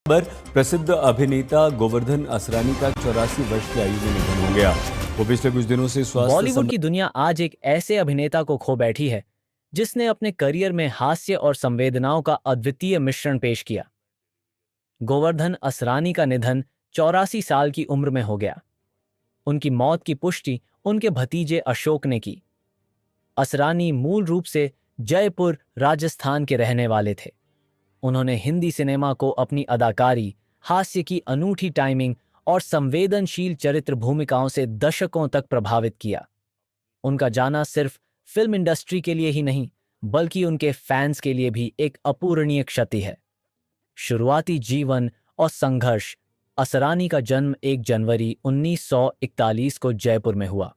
खबर प्रसिद्ध अभिनेता गोवर्धन असरानी का 84 वर्ष की आयु में निधन हो गया। वो पिछले कुछ दिनों से बॉलीवुड की दुनिया आज एक ऐसे अभिनेता को खो बैठी है जिसने अपने करियर में हास्य और संवेदनाओं का अद्वितीय मिश्रण पेश किया। गोवर्धन असरानी का निधन 84 साल की उम्र में हो गया। उनकी मौत की पुष्टि उनके भतीजे अशोक ने की। असरानी मूल रूप से जयपुर, राजस्थान के रहने वाले थे। उन्होंने हिंदी सिनेमा को अपनी अदाकारी, हास्य की अनूठी टाइमिंग और संवेदनशील चरित्र भूमिकाओं से दशकों तक प्रभावित किया। उनका जाना सिर्फ फिल्म इंडस्ट्री के लिए ही नहीं, बल्कि उनके फैंस के लिए भी एक अपूरणीय क्षति है। शुरुआती जीवन और संघर्ष। असरानी का जन्म 1 जनवरी 1941 को जयपुर में हुआ।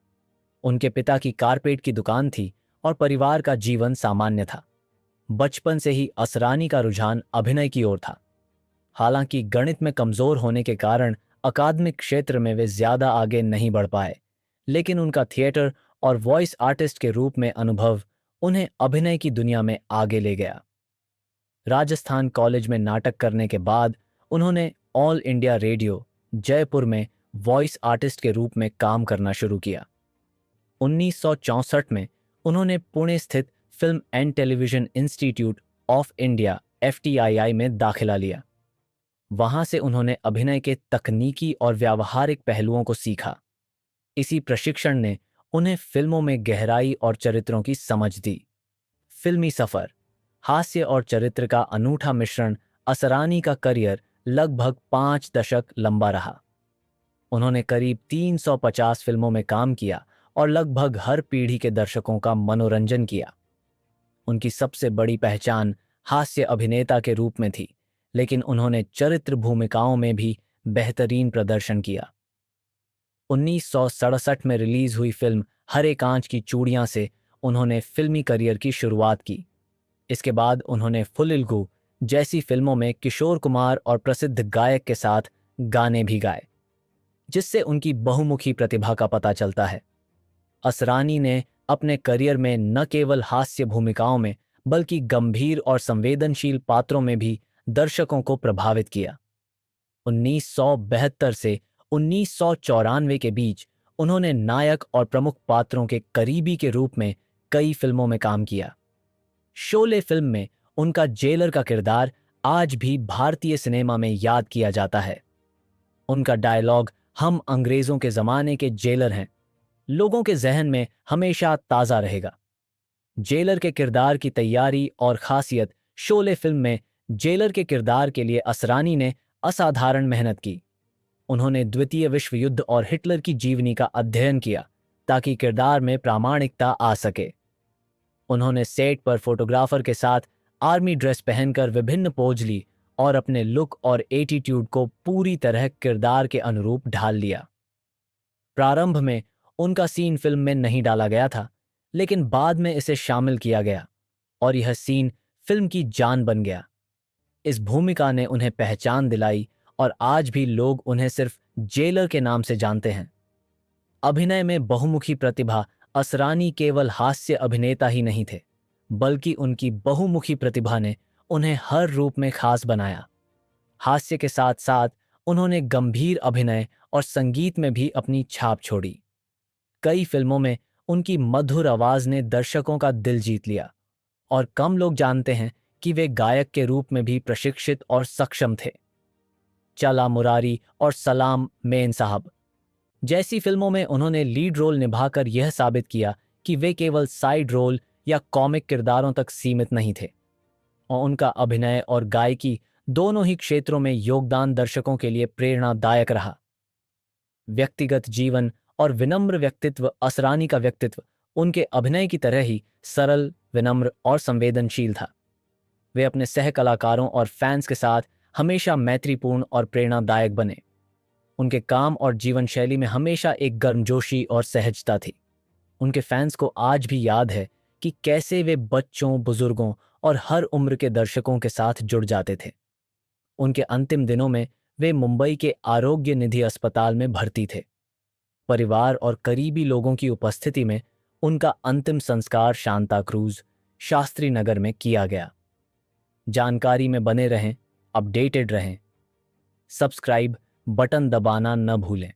उनके पिता की कारपेट की दुकान थी और परिवार का जीवन सामान्य था। बचपन से ही असरानी का रुझान अभिनय की ओर था। हालांकि गणित में कमजोर होने के कारण अकादमिक क्षेत्र में वे ज्यादा आगे नहीं बढ़ पाए, लेकिन उनका थिएटर और वॉइस आर्टिस्ट के रूप में अनुभव उन्हें अभिनय की दुनिया में आगे ले गया। राजस्थान कॉलेज में नाटक करने के बाद उन्होंने ऑल इंडिया रेडियो, जयपुर में वॉइस आर्टिस्ट के रूप में काम करना शुरू किया। 1964 में उन्होंने पुणे स्थित film and television institute of India (FTII) में दाखिला लिया। वहां से उन्होंने अभिनय के तकनीकी और व्यावहारिक पहलुओं को सीखा। इसी प्रशिक्षण ने उन्हें फिल्मों में गहराई और चरित्रों की समझ दी। फिल्मी सफर। हास्य और चरित्र का अनूठा मिश्रण। असरानी का करियर लगभग 5 दशक लंबा रहा। उन्होंने करीब 350 फिल्मों में काम किया और लगभग हर पीढ़ी के दर्शकों का मनोरंजन किया। उनकी सबसे बड़ी पहचान हास्य अभिनेता के रूप में थी, लेकिन उन्होंने चरित्र भूमिकाओं में भी बेहतरीन प्रदर्शन किया। 1967 में रिलीज हुई फिल्म हरे कांच की चूड़ियां से उन्होंने फिल्मी करियर की शुरुआत की। इसके बाद उन्होंने फुलिलगू जैसी फिल्मों में किशोर कुमार और प्रसिद्ध गायक के साथ गाने भी गाए, जिससे उनकी बहुमुखी प्रतिभा का पता चलता है। असरानी ने अपने करियर में न केवल हास्य भूमिकाओं में, बल्कि गंभीर और संवेदनशील पात्रों में भी दर्शकों को प्रभावित किया। 1972 से 1994 के बीच उन्होंने नायक और प्रमुख पात्रों के करीबी के रूप में कई फिल्मों में काम किया। शोले फिल्म में उनका जेलर का किरदार आज भी भारतीय सिनेमा में याद किया जाता है। उनका डायलॉग "हम अंग्रेजों के जमाने के जेलर हैं" लोगों के जहन में हमेशा ताजा रहेगा। जेलर के किरदार की तैयारी और खासियत। शोले फिल्म में जेलर के किरदार के लिए असरानी ने असाधारण मेहनत की। उन्होंने द्वितीय विश्व युद्ध और हिटलर की जीवनी का अध्ययन किया ताकि किरदार में प्रामाणिकता आ सके। उन्होंने सेट पर फोटोग्राफर के साथ आर्मी ड्रेस पहनकर विभिन्न पोज ली और अपने लुक और एटीट्यूड को पूरी तरह किरदार के अनुरूप ढाल लिया। प्रारंभ में उनका सीन फिल्म में नहीं डाला गया था, लेकिन बाद में इसे शामिल किया गया और यह सीन फिल्म की जान बन गया। इस भूमिका ने उन्हें पहचान दिलाई और आज भी लोग उन्हें सिर्फ जेलर के नाम से जानते हैं। अभिनय में बहुमुखी प्रतिभा। असरानी केवल हास्य अभिनेता ही नहीं थे, बल्कि उनकी बहुमुखी प्रतिभा ने उन्हें हर रूप में खास बनाया। हास्य के साथ साथ उन्होंने गंभीर अभिनय और संगीत में भी अपनी छाप छोड़ी। कई फिल्मों में उनकी मधुर आवाज ने दर्शकों का दिल जीत लिया और कम लोग जानते हैं कि वे गायक के रूप में भी प्रशिक्षित और सक्षम थे। चला मुरारी और सलाम मेन साहब जैसी फिल्मों में उन्होंने लीड रोल निभाकर यह साबित किया कि वे केवल साइड रोल या कॉमिक किरदारों तक सीमित नहीं थे, और उनका अभिनय और गायकी दोनों ही क्षेत्रों में योगदान दर्शकों के लिए प्रेरणादायक रहा। व्यक्तिगत जीवन और विनम्र व्यक्तित्व। असरानी का व्यक्तित्व उनके अभिनय की तरह ही सरल, विनम्र और संवेदनशील था। वे अपने सह कलाकारों और फैंस के साथ हमेशा मैत्रीपूर्ण और प्रेरणादायक बने। उनके काम और जीवन शैली में हमेशा एक गर्मजोशी और सहजता थी। उनके फैंस को आज भी याद है कि कैसे वे बच्चों, बुजुर्गों और हर उम्र के दर्शकों के साथ जुड़ जाते थे। उनके अंतिम दिनों में वे मुंबई के आरोग्य निधि अस्पताल में भर्ती थे। परिवार और करीबी लोगों की उपस्थिति में उनका अंतिम संस्कार शांता क्रूज, शास्त्री नगर में किया गया। जानकारी में बने रहें, अपडेटेड रहें सब्सक्राइब बटन दबाना न भूलें।